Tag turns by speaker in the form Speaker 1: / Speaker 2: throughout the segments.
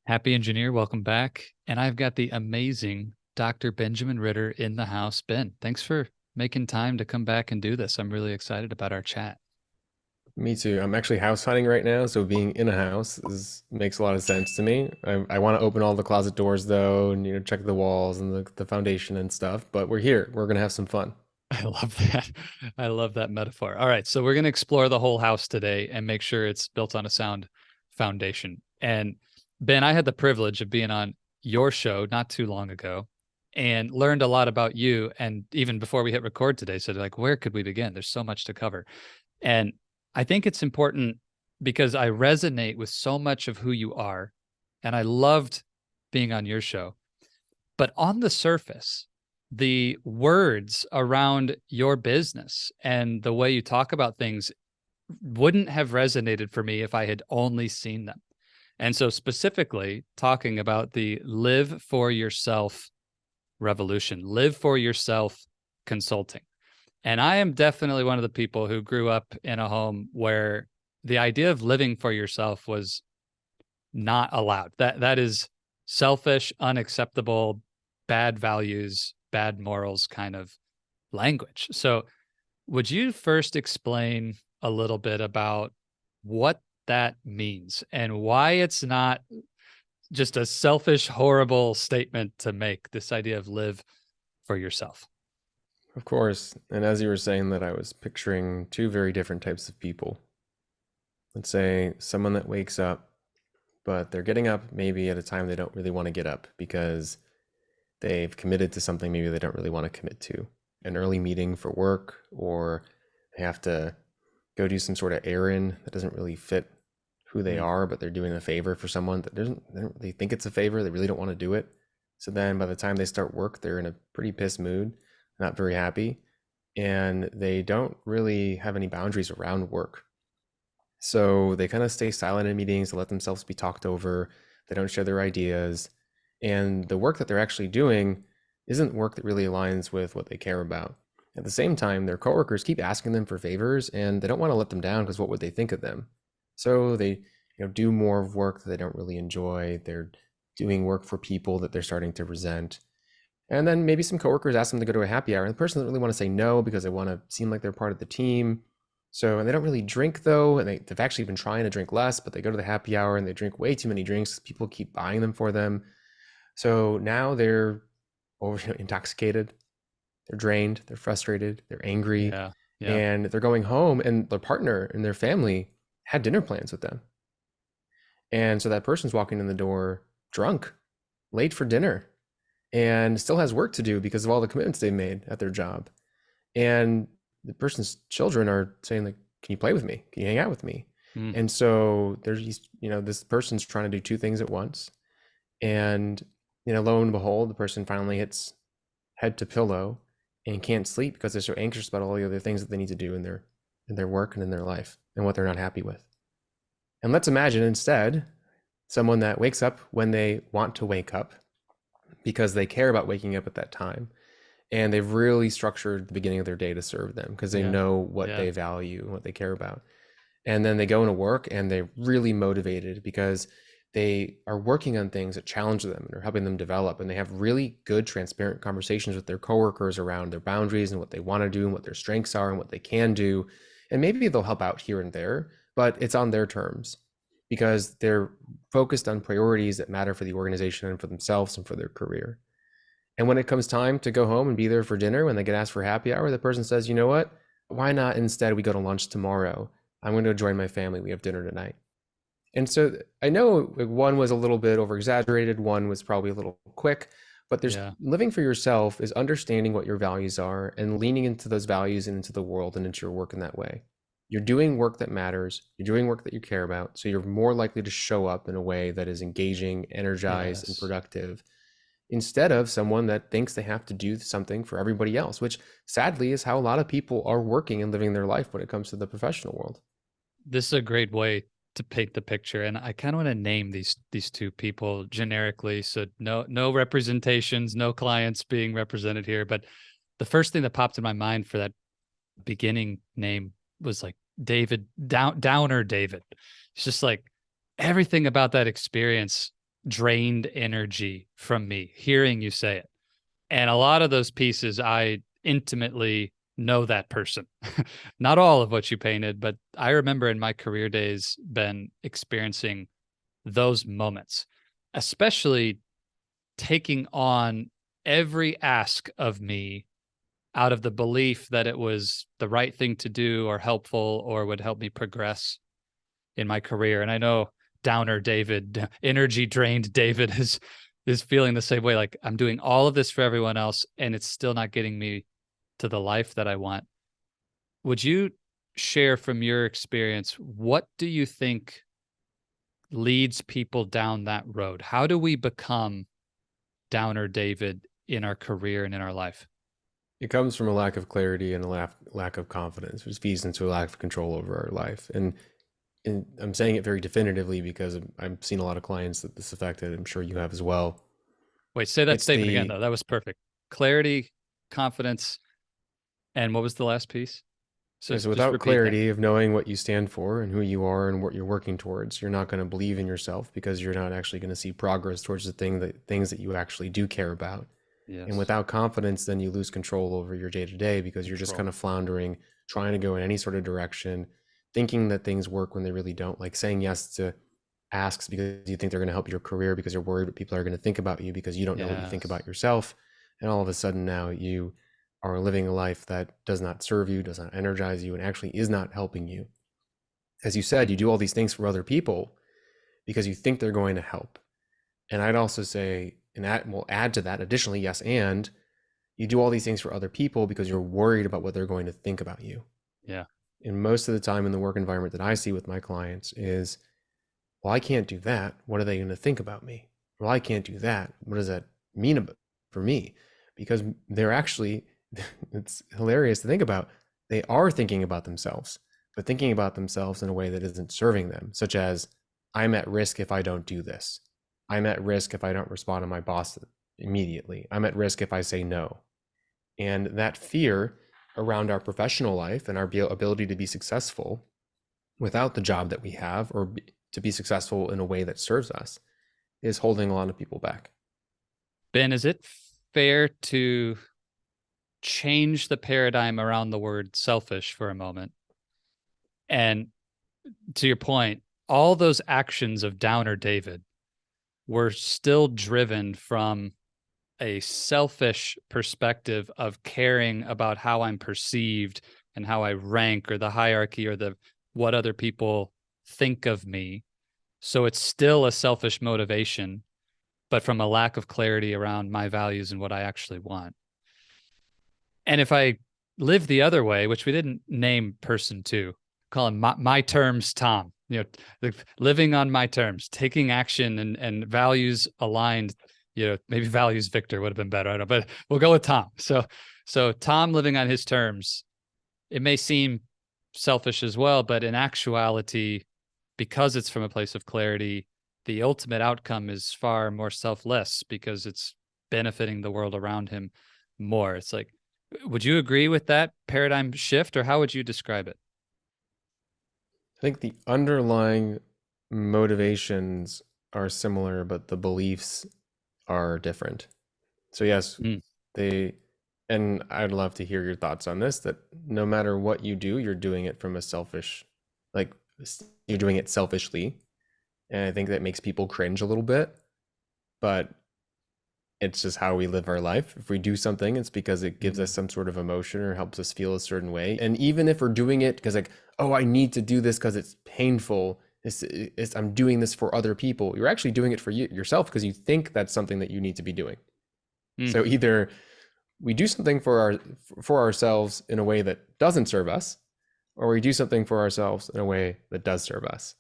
Speaker 1: Happy Engineer, welcome back. And I've got the amazing Dr. Benjamin Ritter in the house. Ben, thanks for making time to come back and do this. I'm really excited about our chat.
Speaker 2: Me too. I'm actually house hunting right now, so being in a house makes a lot of sense to me. I want to open all the closet doors though, and check the walls and the foundation and stuff. But we're here. We're gonna have some fun.
Speaker 1: I love that. I love that metaphor. All right, so we're going to explore the whole house today and make sure it's built on a sound foundation. And Ben, I had the privilege of being on your show not too long ago and learned a lot about you. And even before we hit record today, said like, where could we begin? There's so much to cover. And I think it's important because I resonate with so much of who you are. And I loved being on your show. But on the surface, the words around your business and the way you talk about things wouldn't have resonated for me if I had only seen them. And so, specifically, talking about the live for yourself revolution, live for yourself consulting. And I am definitely one of the people who grew up in a home where the idea of living for yourself was not allowed. That is selfish, unacceptable, bad values, bad morals kind of language. So, would you first explain a little bit about what that means and why it's not just a selfish, horrible statement to make, this idea of live for yourself?
Speaker 2: Of course. And as you were saying that, I was picturing two very different types of people. Let's say someone that wakes up, but they're getting up maybe at a time they don't really want to get up because they've committed to something maybe they don't really want to commit to. An early meeting for work, or they have to go do some sort of errand that doesn't really fit who they
Speaker 1: Mm.
Speaker 2: are, but they're doing a favor for someone that they don't really think it's a favor. They really don't want to do it. So then by the time they start work, they're in a pretty pissed mood, not very happy, and they don't really have any boundaries around work. So they kind of stay silent in meetings to let themselves be talked over. They don't share their ideas. And the work that they're actually doing isn't work that really aligns with what they care about. At the same time, their coworkers keep asking them for favors and they don't want to let them down because what would they think of them? So they, do more of work that they don't really enjoy. They're doing work for people that they're starting to resent. And then maybe some coworkers ask them to go to a happy hour, and the person doesn't really want to say no because they want to seem like they're part of the team. So, and they don't really drink though, and they've actually been trying to drink less, but they go to the happy hour and they drink way too many drinks. People keep buying them for them. So now they're intoxicated, they're drained, they're frustrated, they're angry,
Speaker 1: Yeah. Yeah.
Speaker 2: and they're going home, and their partner and their family had dinner plans with them. And so that person's walking in the door drunk, late for dinner, and still has work to do because of all the commitments they've made at their job. And the person's children are saying, like, can you play with me? Can you hang out with me?
Speaker 1: Mm.
Speaker 2: And so this person's trying to do two things at once. And, lo and behold, the person finally hits head to pillow and can't sleep because they're so anxious about all the other things that they need to do in their work and in their life and what they're not happy with. And let's imagine instead someone that wakes up when they want to wake up because they care about waking up at that time. And they've really structured the beginning of their day to serve them because they
Speaker 1: Yeah.
Speaker 2: know what
Speaker 1: Yeah.
Speaker 2: they value and what they care about. And then they go into work and they're really motivated because they are working on things that challenge them and are helping them develop. And they have really good, transparent conversations with their coworkers around their boundaries and what they want to do and what their strengths are and what they can do. And maybe they'll help out here and there, but it's on their terms because they're focused on priorities that matter for the organization and for themselves and for their career. And when it comes time to go home and be there for dinner, when they get asked for happy hour, the person says, you know what? Why not instead we go to lunch tomorrow? I'm going to join my family. We have dinner tonight. And so I know one was a little bit over exaggerated, one was probably a little quick, but there's
Speaker 1: Yeah.
Speaker 2: living for yourself is understanding what your values are and leaning into those values and into the world and into your work in that way. You're doing work that matters, you're doing work that you care about, so you're more likely to show up in a way that is engaging, energized, and
Speaker 1: Yes.
Speaker 2: productive instead of someone that thinks they have to do something for everybody else, which sadly is how a lot of people are working and living their life when it comes to the professional world.
Speaker 1: This is a great way to paint the picture, and I kind of want to name these two people generically, so no representations, no clients being represented here. But the first thing that popped in my mind for that beginning name was like Downer David. It's just like everything about that experience drained energy from me hearing you say it. And a lot of those pieces, I intimately know that person. Not all of what you painted, but I remember in my career days, been experiencing those moments, especially taking on every ask of me out of the belief that it was the right thing to do or helpful or would help me progress in my career. And I know downer David, energy drained David is feeling the same way. Like, I'm doing all of this for everyone else and it's still not getting me to the life that I want. Would you share from your experience, what do you think leads people down that road? How do we become downer David in our career and in our life?
Speaker 2: It comes from a lack of clarity and a lack of confidence, which feeds into a lack of control over our life. And I'm saying it very definitively because I've seen a lot of clients that this affected. I'm sure you have as well.
Speaker 1: Wait, say that
Speaker 2: It's
Speaker 1: statement again,
Speaker 2: the
Speaker 1: though. That was perfect. Clarity, confidence, and what was the last piece? So
Speaker 2: so
Speaker 1: just
Speaker 2: without
Speaker 1: repeat that.
Speaker 2: clarity of knowing what you stand for and who you are and what you're working towards, you're not going to believe in yourself because you're not actually going to see progress towards things that you actually do care about. And
Speaker 1: Yes.
Speaker 2: without confidence, then you lose control over your day to day because you're just
Speaker 1: Control.
Speaker 2: kind of floundering, trying to go in any sort of direction, thinking that things work when they really don't, like saying yes to asks because you think they're going to help your career because you're worried what people are going to think about you because you don't know what you think
Speaker 1: Yes.
Speaker 2: about yourself. And all of a sudden now you are living a life that does not serve you, does not energize you, and actually is not helping you. As you said, you do all these things for other people because you think they're going to help. And I'd also say, and that will add to that additionally, yes, and you do all these things for other people because you're worried about what they're going to think about you.
Speaker 1: Yeah.
Speaker 2: And most of the time in the work environment that I see with my clients is, well, I can't do that. What are they going to think about me? Well, I can't do that. What does that mean for me? Because they're actually, it's hilarious to think about. They are thinking about themselves, but thinking about themselves in a way that isn't serving them, such as, I'm at risk if I don't do this. I'm at risk if I don't respond to my boss immediately. I'm at risk if I say no. And that fear around our professional life and our ability to be successful without the job that we have, or to be successful in a way that serves us, is holding a lot of people back.
Speaker 1: Ben, is it fair to change the paradigm around the word selfish for a moment? And to your point, all those actions of Downer David were still driven from a selfish perspective of caring about how I'm perceived and how I rank, or the hierarchy, or the what other people think of me. So it's still a selfish motivation, but from a lack of clarity around my values and what I actually want. And if I live the other way, which we didn't name person two, call him my terms Tom, living on my terms, taking action and values aligned, maybe values Victor would have been better. I don't know, but we'll go with Tom. So Tom living on his terms, it may seem selfish as well, but in actuality, because it's from a place of clarity, the ultimate outcome is far more selfless because it's benefiting the world around him more. It's like, would you agree with that paradigm shift, or how would you describe it?
Speaker 2: I think the underlying motivations are similar, but the beliefs are different. So, yes,
Speaker 1: Mm,
Speaker 2: they, and I'd love to hear your thoughts on this, that no matter what you do, you're doing it from a selfish, like, you're doing it selfishly. And I think that makes people cringe a little bit, but it's just how we live our life. If we do something, it's because it gives us
Speaker 1: mm,
Speaker 2: some sort of emotion or helps us feel a certain way. And even if we're doing it because, like, oh, I need to do this because it's painful, I'm doing this for other people, you're actually doing it for yourself because you think that's something that you need to be doing. So
Speaker 1: mm-hmm.
Speaker 2: either we do something for ourselves in a way that doesn't serve us, or we do something for ourselves in a way that does serve us.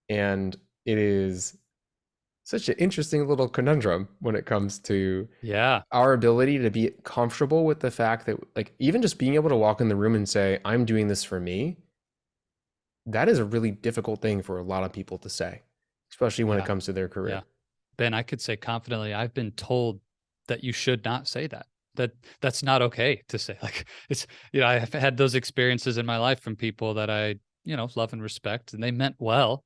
Speaker 2: And it is such an interesting little conundrum when it comes to
Speaker 1: Yeah,
Speaker 2: our ability to be comfortable with the fact that, like, even just being able to walk in the room and say, I'm doing this for me, that is a really difficult thing for a lot of people to say, especially when it
Speaker 1: yeah,
Speaker 2: comes to their
Speaker 1: yeah.
Speaker 2: career.
Speaker 1: Ben, I could say confidently, I've been told that you should not say that. That's not okay to say. Like, it's, I've had those experiences in my life from people that I, love and respect, and they meant well.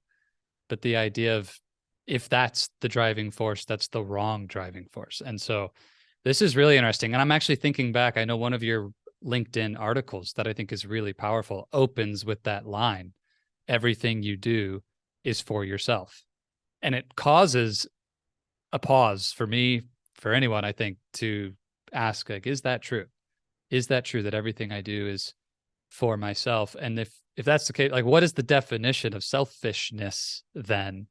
Speaker 1: But the idea of if that's the driving force, that's the wrong driving force. And so this is really interesting. And I'm actually thinking back, I know one of your LinkedIn articles that I think is really powerful opens with that line: everything you do is for yourself. And it causes a pause for me, for anyone, I think, to ask, like, is that true? Is that true that everything I do is for myself? And if that's the case, like, what is the definition of selfishness then?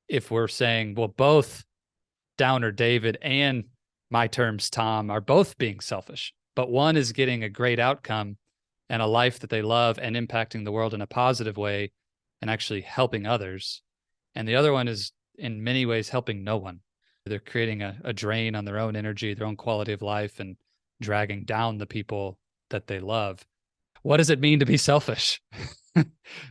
Speaker 1: If we're saying, well, both Downer David and my terms Tom are both being selfish, but one is getting a great outcome and a life that they love and impacting the world in a positive way and actually helping others, and the other one is in many ways helping no one. They're creating a drain on their own energy, their own quality of life, and dragging down the people that they love. What does it mean to be selfish?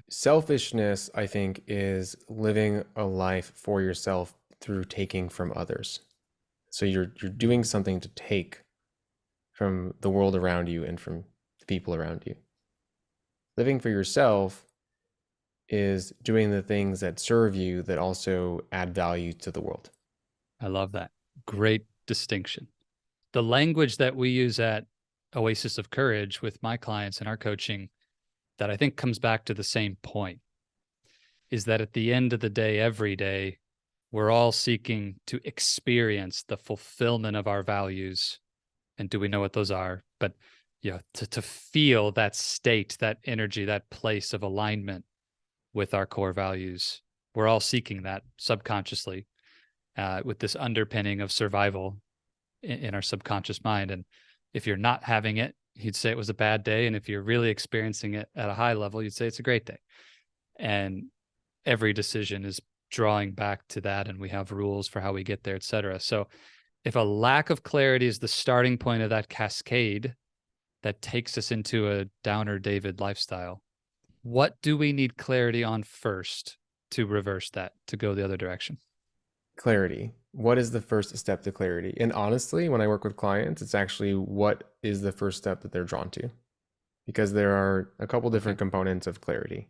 Speaker 2: Selfishness, I think, is living a life for yourself through taking from others. So you're doing something to take from the world around you and from the people around you. Living for yourself is doing the things that serve you that also add value to the world.
Speaker 1: I love that. Great distinction. The language that we use at Oasis of Courage with my clients in our coaching, that I think comes back to the same point, is that at the end of the day, every day, we're all seeking to experience the fulfillment of our values. And do we know what those are? But yeah, to feel that state, that energy, that place of alignment with our core values. We're all seeking that subconsciously, with this underpinning of survival in our subconscious mind. And if you're not having it, you'd say it was a bad day. And if you're really experiencing it at a high level, you'd say it's a great day. And every decision is drawing back to that. And we have rules for how we get there, et cetera. So if a lack of clarity is the starting point of that cascade that takes us into a Downer David lifestyle, what do we need clarity on first to reverse that, to go the other direction?
Speaker 2: Clarity. What is the first step to clarity? And honestly, when I work with clients, it's actually what is the first step that they're drawn to, because there are a couple different components of clarity.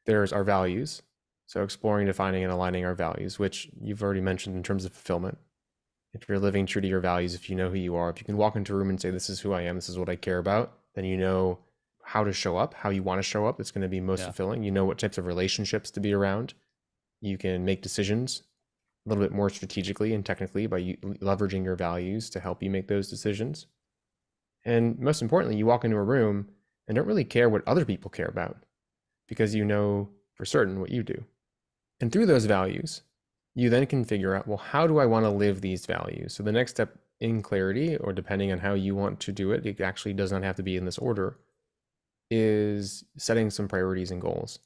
Speaker 2: There's our values. So exploring, defining, and aligning our values, which you've already mentioned in terms of fulfillment. If you're living true to your values, if you know who you are, if you can walk into a room and say, this is who I am, this is what I care about, then you know how to show up, how you want to show up. It's going to be most fulfilling. You know what types of relationships to be around. You can make decisions a little bit more strategically and technically by leveraging your values to help you make those decisions. And most importantly, you walk into a room and don't really care what other people care about, because you know for certain what you do. And through those values, you then can figure out, well, how do I want to live these values? So the next step in clarity, or depending on how you want to do it, it actually does not have to be in this order, is setting some priorities and goals.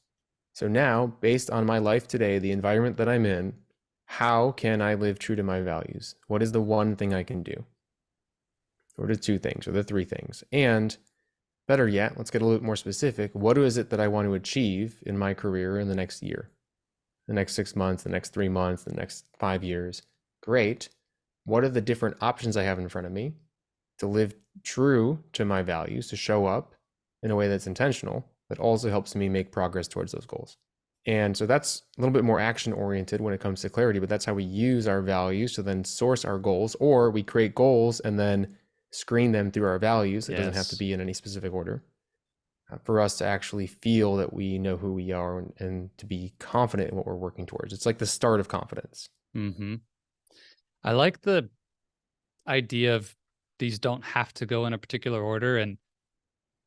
Speaker 2: So now, based on my life today, the environment that I'm in, how can I live true to my values? What is the one thing I can do? Or the two things, or the three things? And better yet, let's get a little bit more specific. What is it that I want to achieve in my career in the next year, the next 6 months, the next 3 months, the next 5 years? Great. What are the different options I have in front of me to live true to my values, to show up in a way that's intentional, that also helps me make progress towards those goals? And so that's a little bit more action oriented when it comes to clarity, but that's how we use our values to then source our goals, or we create goals and then screen them through our values. It doesn't have to be in any specific order, for us to actually feel that we know who we are and to be confident in what we're working towards. It's like the start of confidence.
Speaker 1: Mm-hmm. I like the idea of these don't have to go in a particular order. And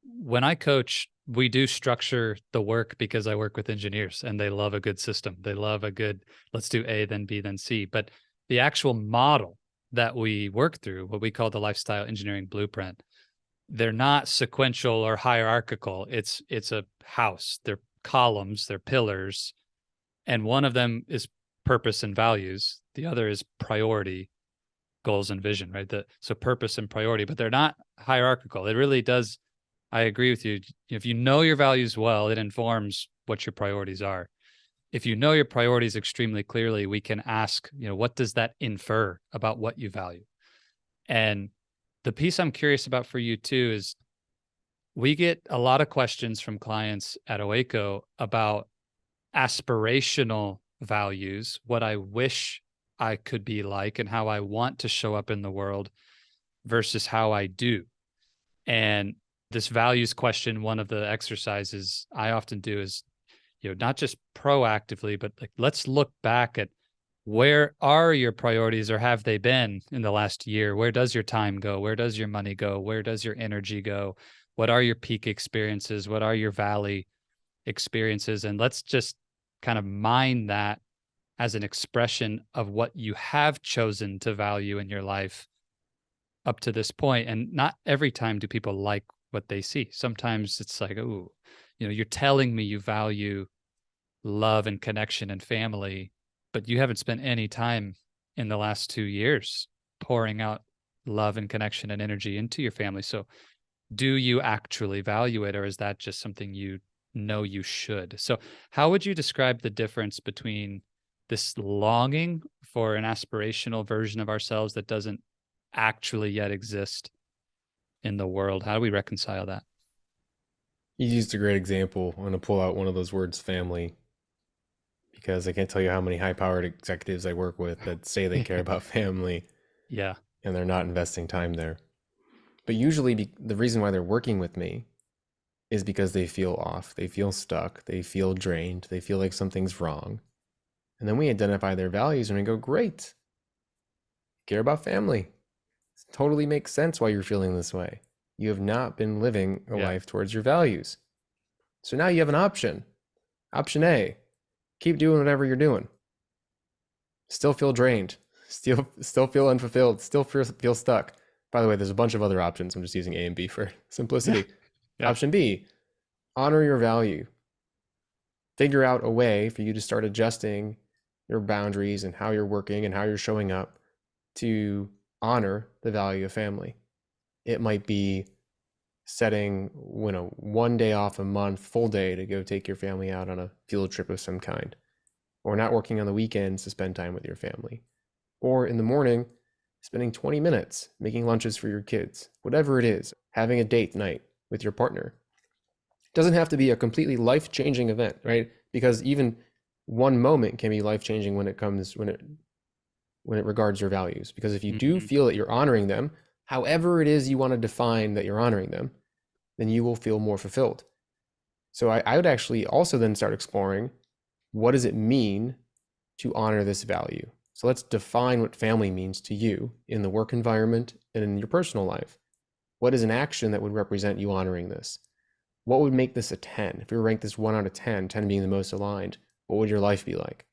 Speaker 1: when I coach, we do structure the work because I work with engineers and they love a good system. They love a good, let's do A, then B, then C. But the actual model that we work through, what we call the lifestyle engineering blueprint, they're not sequential or hierarchical. It's a house. They're columns, they're pillars. And one of them is purpose and values. The other is priority, goals and vision, right? So purpose and priority, but they're not hierarchical. It really does. I agree with you. If you know your values well, it informs what your priorities are. If you know your priorities extremely clearly, we can ask, what does that infer about what you value? And the piece I'm curious about for you too is we get a lot of questions from clients at OACO about aspirational values, what I wish I could be like, and how I want to show up in the world versus how I do. And this values question, one of the exercises I often do is, not just proactively, but like, let's look back at where are your priorities or have they been in the last year? Where does your time go? Where does your money go? Where does your energy go? What are your peak experiences? What are your valley experiences? And let's just kind of mine that as an expression of what you have chosen to value in your life up to this point. And not every time do people like what they see. Sometimes it's like, oh, you're telling me you value love and connection and family, but you haven't spent any time in the last 2 years pouring out love and connection and energy into your family. So do you actually value it, or is that just something you know you should? So how would you describe the difference between this longing for an aspirational version of ourselves that doesn't actually yet exist in the world? How do we reconcile that?
Speaker 2: You used a great example. I'm going to pull out one of those words, family, because I can't tell you how many high-powered executives I work with that say they care about family
Speaker 1: Yeah.
Speaker 2: and they're not investing time there. But usually the reason why they're working with me is because they feel off, they feel stuck, they feel drained, they feel like something's wrong. And then we identify their values and we go, great, care about family. It totally makes sense why you're feeling this way. You have not been living a
Speaker 1: Yeah.
Speaker 2: life towards your values. So now you have an option. Option A, keep doing whatever you're doing. Still feel drained, still feel unfulfilled, still feel stuck. By the way, there's a bunch of other options. I'm just using A and B for
Speaker 1: Yeah.
Speaker 2: simplicity.
Speaker 1: Yeah.
Speaker 2: Option B, honor your value. Figure out a way for you to start adjusting your boundaries and how you're working and how you're showing up to honor the value of family. It might be setting, 1 day off a month, full day to go take your family out on a field trip of some kind, or not working on the weekends to spend time with your family, or in the morning, spending 20 minutes making lunches for your kids, whatever it is, having a date night with your partner. It doesn't have to be a completely life-changing event, right? Because even one moment can be life-changing when it regards your values. Because if you do
Speaker 1: Mm-hmm.
Speaker 2: feel that you're honoring them, however it is you want to define that you're honoring them, then you will feel more fulfilled. So I would actually also then start exploring, what does it mean to honor this value? So let's define what family means to you in the work environment and in your personal life. What is an action that would represent you honoring this? What would make this a 10? If you rank this 1 out of 10, 10 being the most aligned, what would your life be like?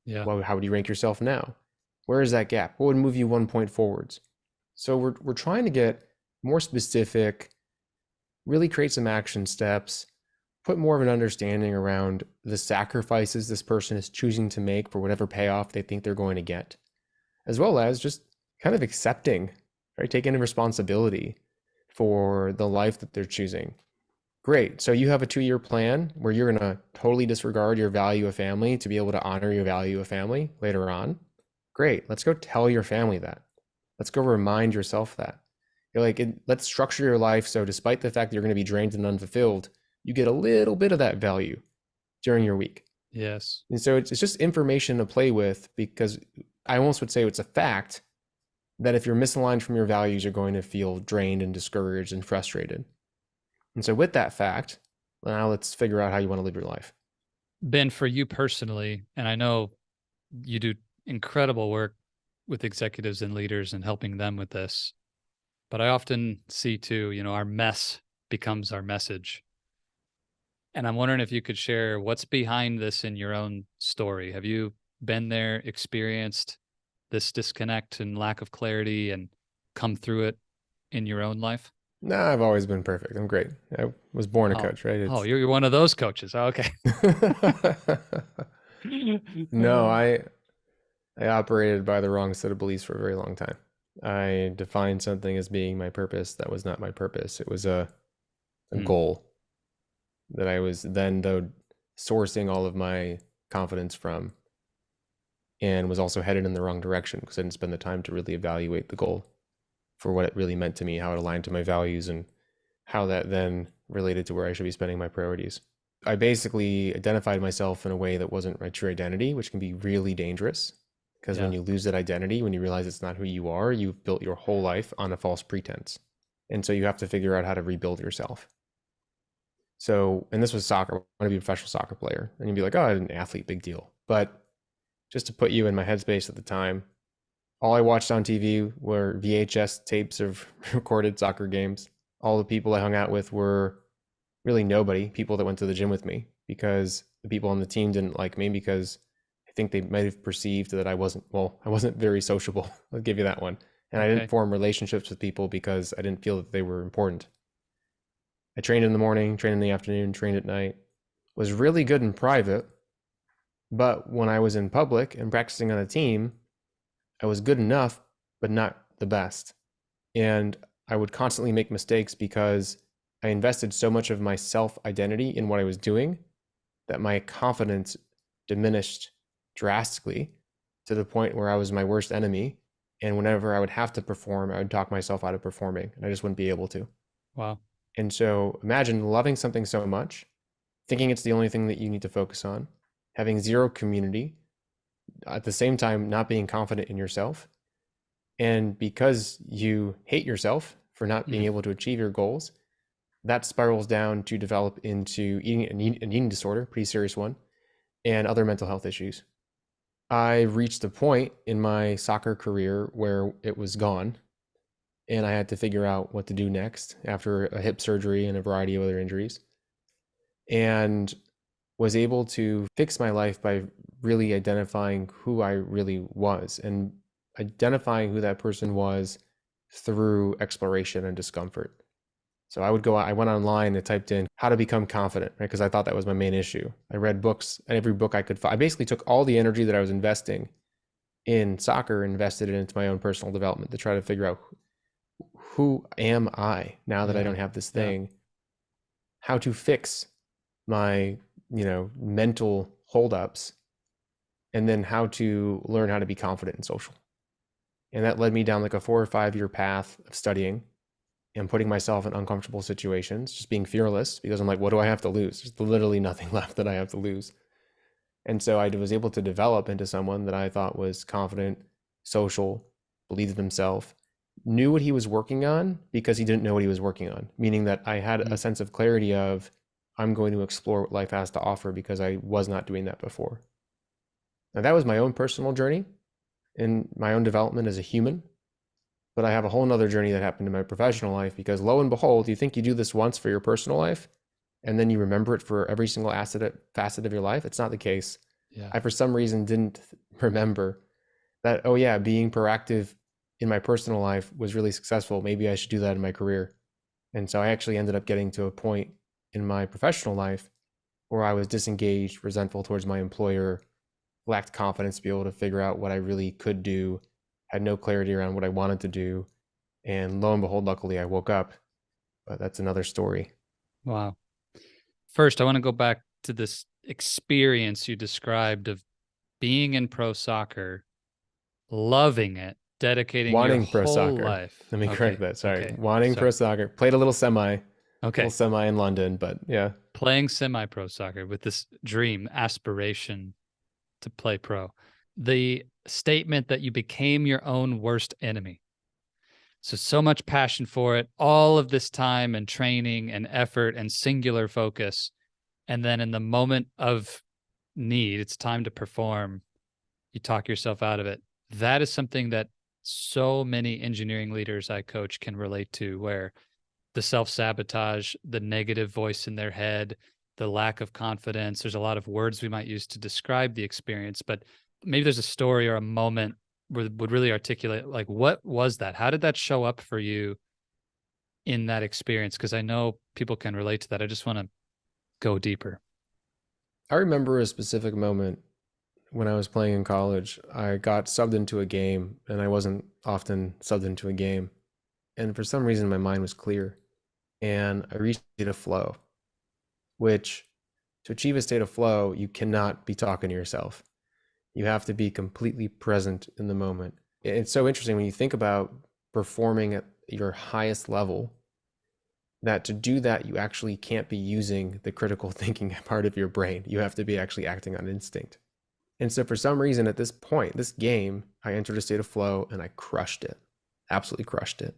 Speaker 1: Yeah.
Speaker 2: How would you rank yourself now? Where is that gap? What would move you 1 point forwards? So we're trying to get more specific, really create some action steps, put more of an understanding around the sacrifices this person is choosing to make for whatever payoff they think they're going to get, as well as just kind of accepting, right? Taking responsibility for the life that they're choosing. Great. So you have a 2-year plan where you're going to totally disregard your value of family to be able to honor your value of family later on. Great. Let's go tell your family that. Let's go remind yourself that. You're like, let's structure your life so despite the fact that you're going to be drained and unfulfilled, you get a little bit of that value during your week.
Speaker 1: Yes.
Speaker 2: And so it's just information to play with, because I almost would say it's a fact that if you're misaligned from your values, you're going to feel drained and discouraged and frustrated. And so with that fact, now let's figure out how you want to live your life.
Speaker 1: Ben, for you personally, and I know you do incredible work with executives and leaders and helping them with this, but I often see too, our mess becomes our message. And I'm wondering if you could share what's behind this in your own story. Have you been there, experienced this disconnect and lack of clarity, and come through it in your own life?
Speaker 2: Nah, I've always been perfect. I'm great. I was born a
Speaker 1: Oh,
Speaker 2: coach, right?
Speaker 1: oh,
Speaker 2: It's
Speaker 1: you're one of those coaches. Oh, okay.
Speaker 2: no, I operated by the wrong set of beliefs for a very long time. I defined something as being my purpose that was not my purpose. It was a
Speaker 1: Hmm.
Speaker 2: goal that I was then, though, sourcing all of my confidence from, and was also headed in the wrong direction because I didn't spend the time to really evaluate the goal for what it really meant to me, how it aligned to my values, and how that then related to where I should be spending my priorities. I basically identified myself in a way that wasn't my true identity, which can be really dangerous. Because when
Speaker 1: Yeah.
Speaker 2: you lose that identity, when you realize it's not who you are, you've built your whole life on a false pretense. And so you have to figure out how to rebuild yourself. So, and this was soccer. I want to be a professional soccer player. And you'd be like, oh, I'm an athlete, big deal. But just to put you in my headspace at the time, all I watched on TV were VHS tapes of recorded soccer games. All the people I hung out with were really nobody, people that went to the gym with me, because the people on the team didn't like me because I think they might have perceived that I wasn't very sociable. I'll give you that one. And I didn't
Speaker 1: Okay.
Speaker 2: form relationships with people because I didn't feel that they were important. I trained in the morning, trained in the afternoon, trained at night, was really good in private, but when I was in public and practicing on a team, I was good enough, but not the best. And I would constantly make mistakes because I invested so much of my self identity in what I was doing that my confidence diminished drastically to the point where I was my worst enemy. And whenever I would have to perform, I would talk myself out of performing, and I just wouldn't be able to.
Speaker 1: Wow.
Speaker 2: And so imagine loving something so much, thinking it's the only thing that you need to focus on, having zero community, at the same time, not being confident in yourself. And because you hate yourself for not being
Speaker 1: Mm.
Speaker 2: able to achieve your goals, that spirals down to develop into an eating disorder, pretty serious one, and other mental health issues. I reached a point in my soccer career where it was gone, and I had to figure out what to do next after a hip surgery and a variety of other injuries, and was able to fix my life by really identifying who I really was and identifying who that person was through exploration and discomfort. So I went online and typed in how to become confident, right? Because I thought that was my main issue. I read books, every book I could find. I basically took all the energy that I was investing in soccer and invested it into my own personal development to try to figure out who am I now that I
Speaker 1: Yeah.
Speaker 2: don't have this
Speaker 1: Yeah.
Speaker 2: thing, how to fix my, mental holdups, and then how to learn how to be confident and social. And that led me down like a 4 or 5 year path of studying and putting myself in uncomfortable situations, just being fearless because I'm like, what do I have to lose? There's literally nothing left that I have to lose. And so I was able to develop into someone that I thought was confident, social, believed in himself, knew what he was working on because he didn't know what he was working on, meaning that I had a
Speaker 1: Mm.
Speaker 2: sense of clarity of, I'm going to explore what life has to offer because I was not doing that before. Now, that was my own personal journey in my own development as a human. But I have a whole nother journey that happened in my professional life because lo and behold, you think you do this once for your personal life and then you remember it for every single facet of your life. It's not the case.
Speaker 1: Yeah.
Speaker 2: I, for some reason, didn't remember that, oh, yeah, being proactive in my personal life was really successful. Maybe I should do that in my career. And so I actually ended up getting to a point in my professional life where I was disengaged, resentful towards my employer, lacked confidence to be able to figure out what I really could do, had no clarity around what I wanted to do. And lo and behold, luckily I woke up, but that's another story.
Speaker 1: Wow. First, I want to go back to this experience you described of being in pro soccer, loving it, dedicating your
Speaker 2: Wanting pro
Speaker 1: whole
Speaker 2: soccer.
Speaker 1: life.
Speaker 2: Let me correct
Speaker 1: Okay.
Speaker 2: that. Sorry.
Speaker 1: Okay.
Speaker 2: Wanting pro
Speaker 1: Sorry.
Speaker 2: soccer. Played a little
Speaker 1: Okay.
Speaker 2: semi in London, but yeah.
Speaker 1: Playing semi pro soccer with this dream, aspiration to play pro. The statement that you became your own worst enemy. So much passion for it, all of this time and training and effort and singular focus. And then in the moment of need, it's time to perform, you talk yourself out of it. That is something that so many engineering leaders I coach can relate to, where the self-sabotage, the negative voice in their head, the lack of confidence. There's a lot of words we might use to describe the experience, but maybe there's a story or a moment where would really articulate, like, what was that? How did that show up for you in that experience? Because I know people can relate to that. I just want to go deeper.
Speaker 2: I remember a specific moment when I was playing in college. I got subbed into a game and I wasn't often subbed into a game. And for some reason, my mind was clear and I reached a state of flow, which to achieve a state of flow, you cannot be talking to yourself. You have to be completely present in the moment. It's so interesting when you think about performing at your highest level, that to do that, you actually can't be using the critical thinking part of your brain. You have to be actually acting on instinct. And so for some reason at this point, this game, I entered a state of flow and I crushed it. Absolutely crushed it.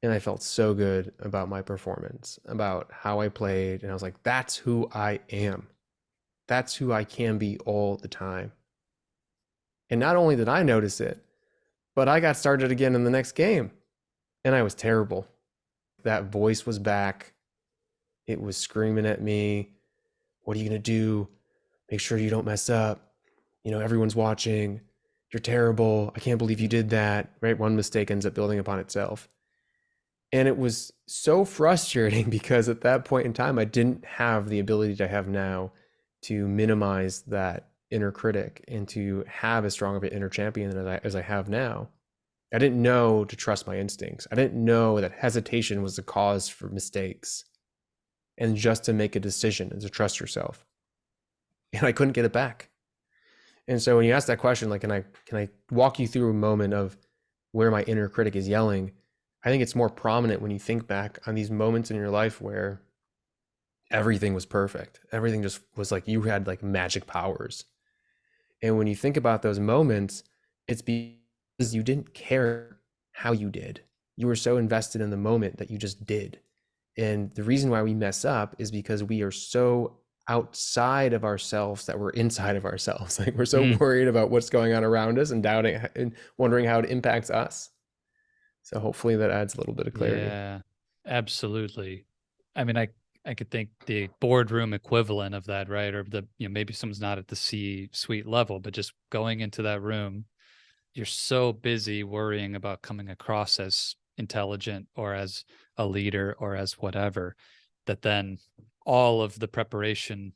Speaker 2: And I felt so good about my performance, about how I played. And I was like, that's who I am. That's who I can be all the time. And not only did I notice it, but I got started again in the next game. And I was terrible. That voice was back. It was screaming at me. What are you going to do? Make sure you don't mess up. Everyone's watching. You're terrible. I can't believe you did that. Right? One mistake ends up building upon itself. And it was so frustrating because at that point in time, I didn't have the ability that I have now to minimize that inner critic and to have as strong of an inner champion as I have now. I didn't know to trust my instincts. I didn't know that hesitation was the cause for mistakes and just to make a decision and to trust yourself. And I couldn't get it back. And so when you ask that question, like, can I walk you through a moment of where my inner critic is yelling? I think it's more prominent when you think back on these moments in your life where everything was perfect. Everything just was like you had like magic powers. And when you think about those moments, it's because you didn't care how you did. You were so invested in the moment that you just did. And the reason why we mess up is because we are so outside of ourselves that we're inside of ourselves. Like we're so worried about what's going on around us and doubting and wondering how it impacts us. So hopefully that adds a little bit of clarity.
Speaker 1: Yeah, absolutely. I mean, I could think the boardroom equivalent of that, right? Or maybe someone's not at the C-suite level, but just going into that room, you're so busy worrying about coming across as intelligent or as a leader or as whatever, that then all of the preparation,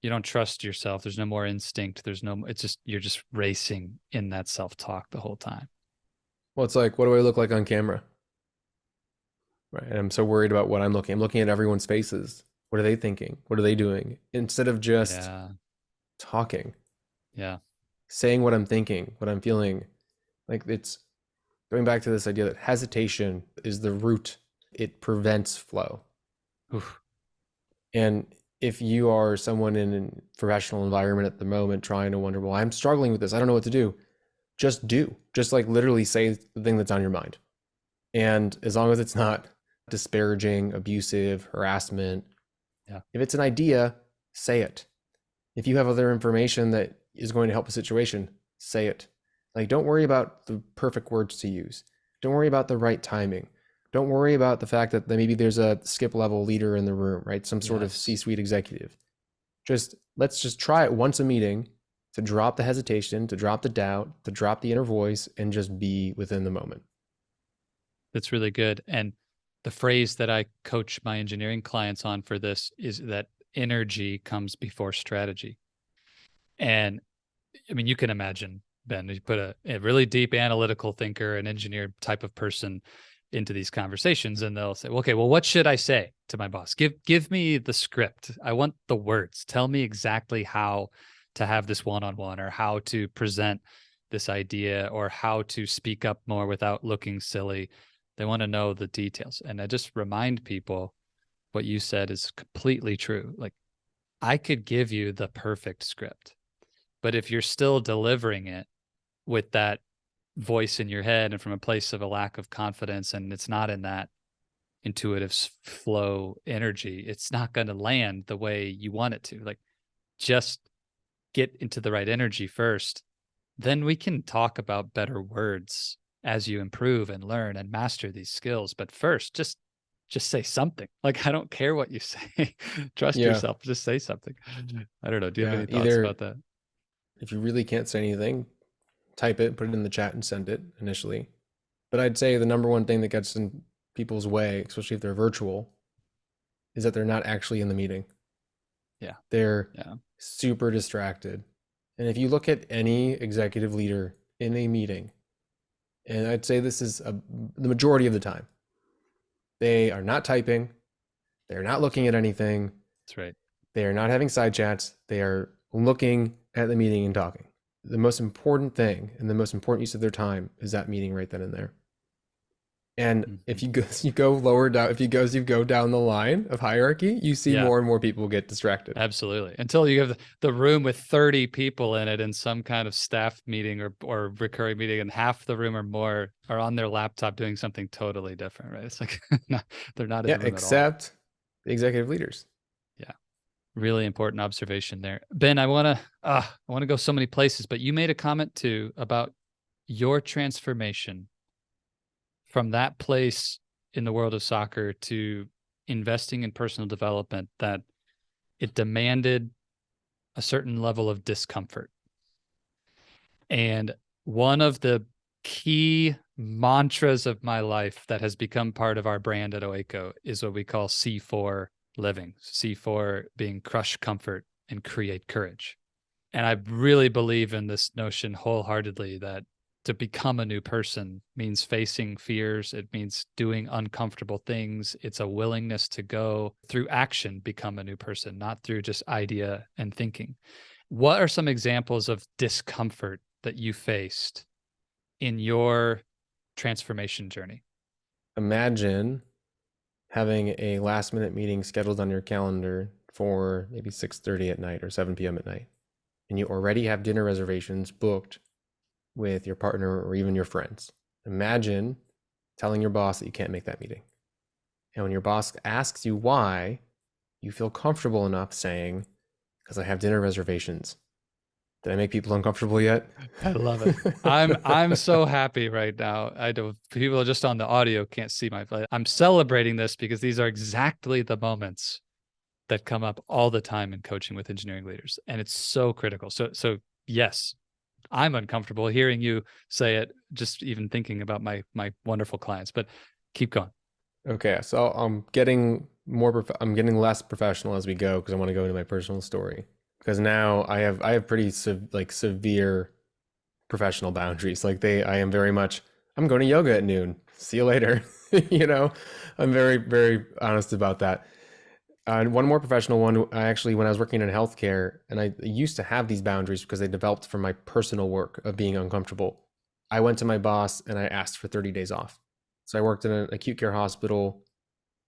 Speaker 1: you don't trust yourself. There's no more instinct. It's just, you're just racing in that self-talk the whole time.
Speaker 2: Well, it's like, what do I look like on camera? Right. And I'm so worried about what I'm looking at everyone's faces. What are they thinking? What are they doing? Instead of just
Speaker 1: Yeah.
Speaker 2: talking,
Speaker 1: Yeah.
Speaker 2: saying what I'm thinking, what I'm feeling. Like it's going back to this idea that hesitation is the root. It prevents flow.
Speaker 1: Oof.
Speaker 2: And if you are someone in a professional environment at the moment trying to wonder, well, I'm struggling with this, I don't know what to do. Just do. Just like literally say the thing that's on your mind. And as long as it's not disparaging, abusive, harassment,
Speaker 1: Yeah.
Speaker 2: if it's an idea, say it. If you have other information that is going to help a situation, say it. Like, don't worry about the perfect words to use. Don't worry about the right timing. Don't worry about the fact that maybe there's a skip level leader in the room, right? Some sort of
Speaker 1: Yes.
Speaker 2: C-suite executive. Let's just try it once a meeting to drop the hesitation, to drop the doubt, to drop the inner voice, and just be within the moment.
Speaker 1: That's really good. And the phrase that I coach my engineering clients on for this is that energy comes before strategy. And I mean, you can imagine, Ben, you put a really deep analytical thinker, an engineer type of person into these conversations, and they'll say, okay, well, what should I say to my boss? Give me the script. I want the words. Tell me exactly how to have this one-on-one, or how to present this idea, or how to speak up more without looking silly. They want to know the details. And I just remind people what you said is completely true. Like, I could give you the perfect script, but if you're still delivering it with that voice in your head and from a place of a lack of confidence, and it's not in that intuitive flow energy, it's not going to land the way you want it to. Like, just get into the right energy first. Then we can talk about better words as you improve and learn and master these skills. But first, just say something. Like, I don't care what you say. Trust
Speaker 2: Yeah.
Speaker 1: yourself. Just say something. I don't know. Do you have
Speaker 2: Yeah.
Speaker 1: any thoughts
Speaker 2: Either
Speaker 1: about that?
Speaker 2: if you really can't say anything, type it, put it in the chat and send it initially. But I'd say the number one thing that gets in people's way, especially if they're virtual, is that they're not actually in the meeting.
Speaker 1: Yeah.
Speaker 2: They're
Speaker 1: Yeah.
Speaker 2: super distracted. And if you look at any executive leader in a meeting, and I'd say this is the majority of the time, they are not typing, they're not looking at anything,
Speaker 1: That's right.
Speaker 2: they are not having side chats, they are looking at the meeting and talking. The most important thing and the most important use of their time is that meeting right then and there. And if
Speaker 1: Mhm.
Speaker 2: you go, you go lower down, if you go down the line of hierarchy, you see
Speaker 1: Yeah,
Speaker 2: more and more people get distracted.
Speaker 1: absolutely. Until you have the room with 30 people in it in some kind of staff meeting or recurring meeting, and half the room or more are on their laptop doing something totally different, right? It's like they're not in
Speaker 2: Yeah,
Speaker 1: the room at all.
Speaker 2: except the executive leaders.
Speaker 1: Yeah. Really important observation there. Ben, I want to go so many places, but you made a comment too about your transformation from that place in the world of soccer to investing in personal development, that it demanded a certain level of discomfort. And one of the key mantras of my life that has become part of our brand at Oeko is what we call C4 living. C4 being crush comfort and create courage. And I really believe in this notion wholeheartedly that to become a new person means facing fears. It means doing uncomfortable things. It's a willingness to go through action, become a new person, not through just idea and thinking. What are some examples of discomfort that you faced in your transformation journey?
Speaker 2: Imagine having a last minute meeting scheduled on your calendar for maybe 6:30 at night or 7 p.m. at night, and you already have dinner reservations booked with your partner or even your friends. Imagine telling your boss that you can't make that meeting. And when your boss asks you why, you feel comfortable enough saying, because I have dinner reservations. Did I make people uncomfortable yet?
Speaker 1: I love it. I'm so happy right now. I don't People just on the audio can't see my face. I'm celebrating this because these are exactly the moments that come up all the time in coaching with engineering leaders. And it's so critical. So yes, I'm uncomfortable hearing you say it, just even thinking about my wonderful clients, but keep going.
Speaker 2: Okay, so I'm getting less professional as we go because I want to go into my personal story. Because now I have pretty severe professional boundaries. I am very much, I'm going to yoga at noon. See you later. You know, I'm very honest about that. One more professional one, I actually, when I was working in healthcare, and I used to have these boundaries because they developed from my personal work of being uncomfortable. I went to my boss and I asked for 30 days off. So I worked in an acute care hospital.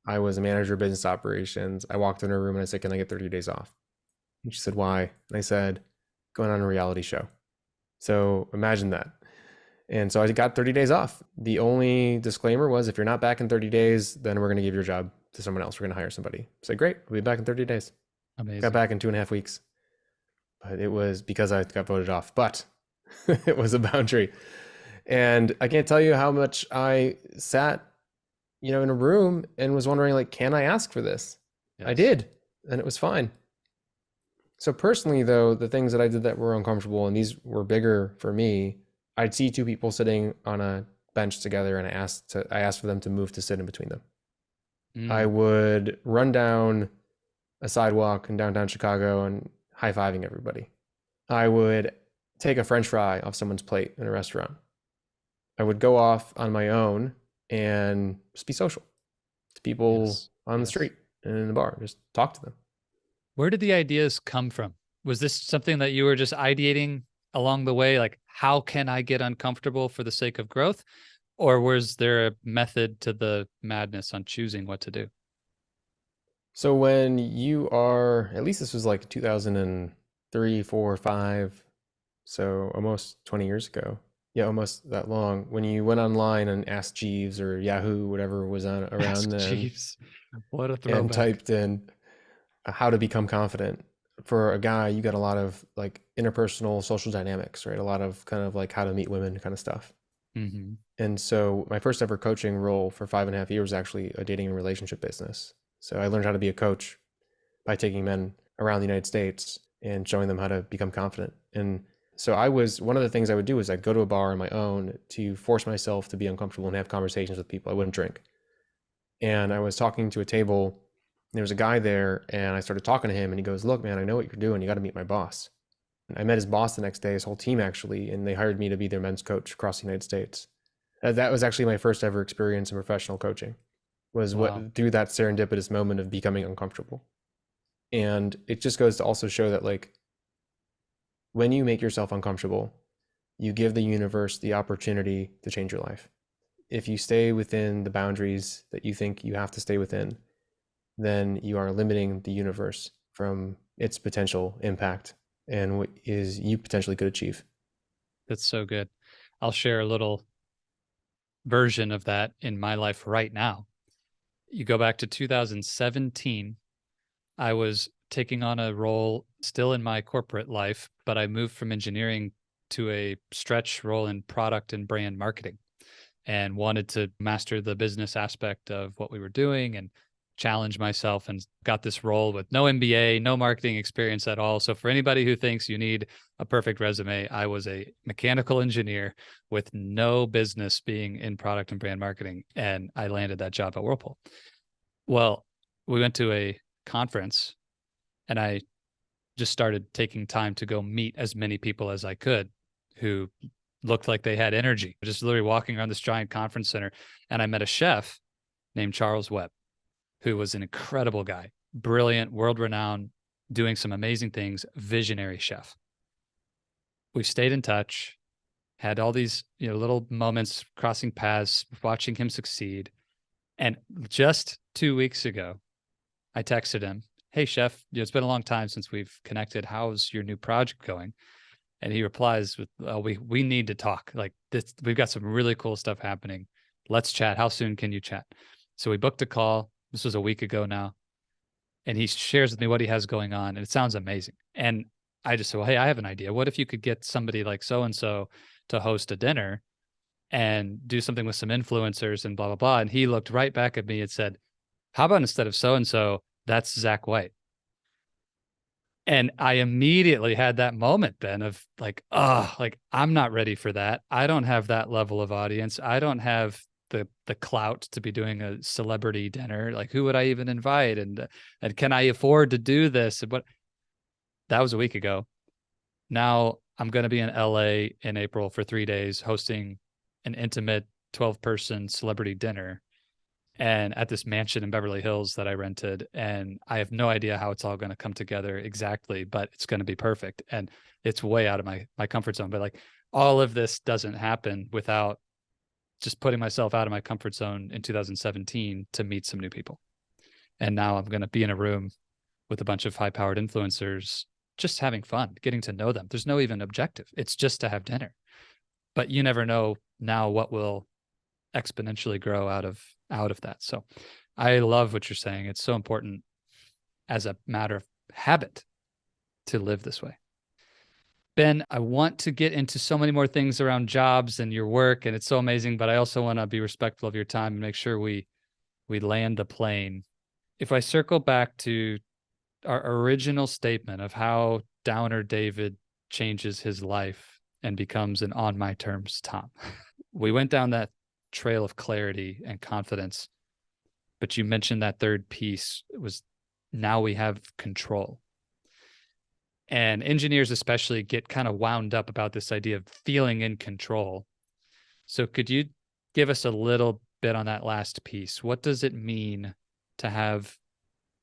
Speaker 2: I was a manager of business operations. I walked in her room and I said, "Can I get 30 days off?" And she said, "Why?" And I said, "Going on a reality show." So imagine that. And so I got 30 days off. The only disclaimer was, if you're not back in 30 days, then we're going to give your job to someone else. We're going to hire somebody. I said, "Great, I'll be back in 30 days." Got
Speaker 1: Amazing.
Speaker 2: back in 2.5 weeks. But it was because I got voted off. But it was a boundary. And I can't tell you how much I sat, in a room and was wondering, like, can I ask for this? I
Speaker 1: Yes.
Speaker 2: did, and it was fine. So personally, though, the things that I did that were uncomfortable, and these were bigger for me, I'd see two people sitting on a bench together, and I asked for them to move to sit in between them. I
Speaker 1: Mm.
Speaker 2: would run down a sidewalk in downtown Chicago and high fiving everybody. I would take a French fry off someone's plate in a restaurant. I would go off on my own and just be social to people
Speaker 1: Yes.
Speaker 2: on the
Speaker 1: Yes.
Speaker 2: street and in the bar, just talk to them.
Speaker 1: Where did the ideas come from? Was this something that you were just ideating along the way? Like, how can I get uncomfortable for the sake of growth? Or was there a method to the madness on choosing what to do?
Speaker 2: So when you are, at least this was like 2003, 4, 5, so almost 20 years ago. Yeah, almost that long. When you went online and asked Jeeves or Yahoo, whatever was on around
Speaker 1: Ask
Speaker 2: then,
Speaker 1: Jeeves. What a
Speaker 2: and
Speaker 1: throwback.
Speaker 2: typed in how to become confident. For a guy, you got a lot of like interpersonal social dynamics, right? A lot of kind of like how to meet women kind of stuff.
Speaker 1: Mm-hmm.
Speaker 2: And so my first ever coaching role for 5.5 years was actually a dating and relationship business. So I learned how to be a coach by taking men around the United States and showing them how to become confident. And so one of the things I would do is I'd go to a bar on my own to force myself to be uncomfortable and have conversations with people. I wouldn't drink. And I was talking to a table, and there was a guy there, and I started talking to him, and he goes, "Look, man, I know what you're doing. You got to meet my boss." And I met his boss the next day, his whole team actually, and they hired me to be their men's coach across the United States. That was actually my first ever experience in professional coaching, was
Speaker 1: Wow.
Speaker 2: what through that serendipitous moment of becoming uncomfortable. And it just goes to also show that, like, when you make yourself uncomfortable, you give the universe the opportunity to change your life. if you stay within the boundaries that you think you have to stay within, then you are limiting the universe from its potential impact and what is you potentially could achieve.
Speaker 1: That's so good. I'll share a little version of that in my life right now. You go back to 2017, I was taking on a role still in my corporate life, but I moved from engineering to a stretch role in product and brand marketing and wanted to master the business aspect of what we were doing and challenge myself, and got this role with no MBA, no marketing experience at all. So for anybody who thinks you need a perfect resume, I was a mechanical engineer with no business being in product and brand marketing, and I landed that job at Whirlpool. Well, we went to a conference and I just started taking time to go meet as many people as I could who looked like they had energy. Just literally walking around this giant conference center. And I met a chef named Charles Webb, who was an incredible guy, brilliant, world renowned, doing some amazing things, visionary chef. We've stayed in touch, had all these, little moments crossing paths, watching him succeed. And just 2 weeks ago, I texted him, "Hey, chef, it's been a long time since we've connected. How's your new project going?" And he replies with, "Oh, we need to talk. Like this, we've got some really cool stuff happening. Let's chat. How soon can you chat?" So we booked a call. This was a week ago now. And he shares with me what he has going on, and it sounds amazing. And I just said, "Well, hey, I have an idea. What if you could get somebody like so and so to host a dinner and do something with some influencers and blah, blah, blah?" And he looked right back at me and said, "How about instead of so and so, that's Zach White?" And I immediately had that moment, Ben, of like, oh, like I'm not ready for that. I don't have that level of audience. I don't have the clout to be doing a celebrity dinner. Like, who would I even invite? And can I afford to do this? But that was a week ago. Now I'm going to be in LA in April for 3 days hosting an intimate 12-person celebrity dinner and at this mansion in Beverly Hills that I rented. And I have no idea how it's all going to come together exactly, but it's going to be perfect. And it's way out of my comfort zone. But like all of this doesn't happen without just putting myself out of my comfort zone in 2017 to meet some new people. And now I'm going to be in a room with a bunch of high powered influencers, just having fun, getting to know them. There's no even objective. It's just to have dinner. But you never know now what will exponentially grow out of that. So I love what you're saying. It's so important as a matter of habit to live this way. Ben, I want to get into so many more things around jobs and your work, and it's so amazing, but I also want to be respectful of your time and make sure we land the plane. If I circle back to our original statement of how Downer David changes his life and becomes an on my terms Tom. We went down that trail of clarity and confidence, but you mentioned that third piece was now we have control. And engineers especially get kind of wound up about this idea of feeling in control. So could you give us a little bit on that last piece? What does it mean to have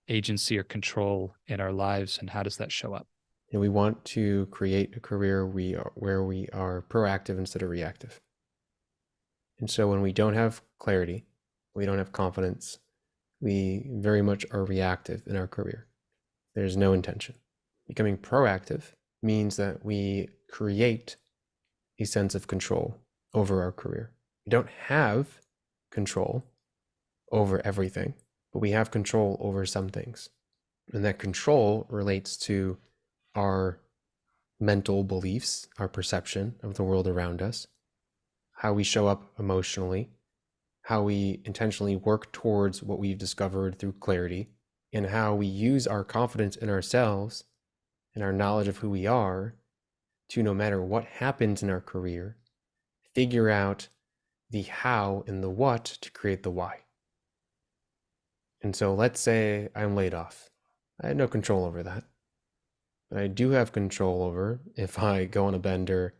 Speaker 1: agency or control in our lives, and how does that show up?
Speaker 2: And we want to create a career where we are proactive instead of reactive. And so when we don't have clarity, we don't have confidence, we very much are reactive in our career. There's no intention. Becoming proactive means that we create a sense of control over our career. We don't have control over everything, but we have control over some things. And that control relates to our mental beliefs, our perception of the world around us, how we show up emotionally, how we intentionally work towards what we've discovered through clarity, and how we use our confidence in ourselves and our knowledge of who we are to, no matter what happens in our career, figure out the how and the what to create the why. And so let's say I'm laid off. I had no control over that. But I do have control over if I go on a bender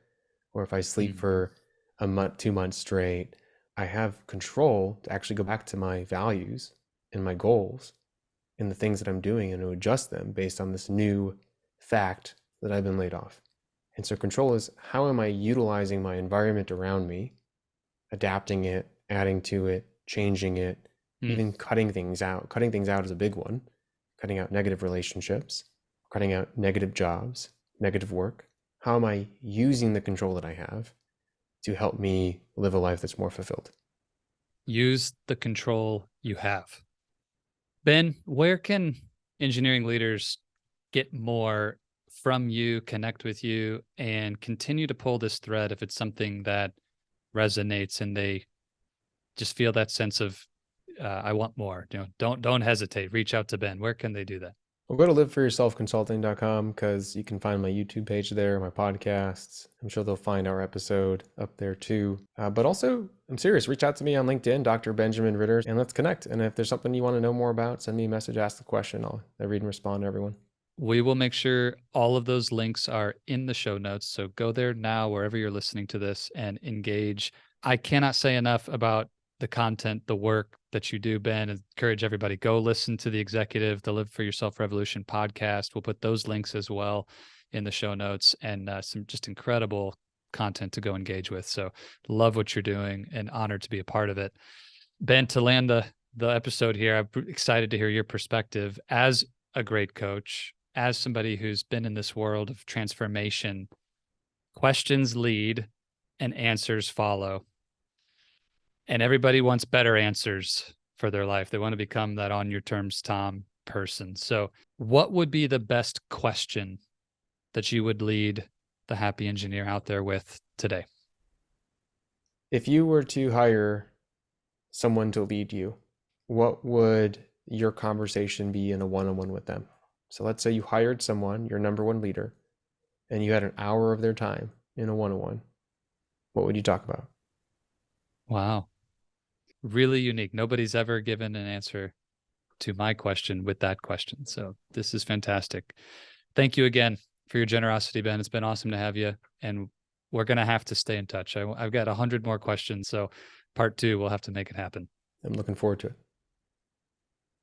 Speaker 2: or if I sleep for a month, 2 months straight. I have control to actually go back to my values and my goals and the things that I'm doing and to adjust them based on this new fact that I've been laid off. And so control is how am I utilizing my environment around me, adapting it adding to it, changing it,
Speaker 1: Mm.
Speaker 2: even cutting things out. Cutting things out is a big one. Cutting out negative relationships, cutting out negative jobs, negative work. How am I using the control that I have to help me live a life that's more fulfilled?
Speaker 1: Use the control you have. Ben, where can engineering leaders get more from you, connect with you, and continue to pull this thread if it's something that resonates and they just feel that sense of I want more. Don't hesitate. Reach out to Ben. Where can they do that?
Speaker 2: Well, go to liveforyourselfconsulting.com because you can find my YouTube page there, my podcasts. I'm sure they'll find our episode up there too. But also, I'm serious. Reach out to me on LinkedIn, Dr. Benjamin Ritter, and let's connect. And if there's something you want to know more about, send me a message, ask the question. I read and respond to everyone.
Speaker 1: We will make sure all of those links are in the show notes. So go there now, wherever you're listening to this, and engage. I cannot say enough about the content, the work that you do, Ben. Encourage everybody, go listen to the Executive, the Live for Yourself Revolution podcast. We'll put those links as well in the show notes, and some just incredible content to go engage with. So love what you're doing and honored to be a part of it. Ben, to land the episode here, I'm excited to hear your perspective as a great coach, as somebody who's been in this world of transformation. Questions lead and answers follow. And everybody wants better answers for their life. They want to become that on your terms, Tom person. So, what would be the best question that you would lead the happy engineer out there with today?
Speaker 2: If you were to hire someone to lead you, what would your conversation be in a one-on-one with them? So let's say you hired someone, your number one leader, and you had an hour of their time in a one-on-one. What would you talk about?
Speaker 1: Wow. Really unique. Nobody's ever given an answer to my question with that question. So this is fantastic. Thank you again for your generosity, Ben. It's been awesome to have you. And we're going to have to stay in touch. I've got 100 more questions. So part two, we'll have to make it happen.
Speaker 2: I'm looking forward to it.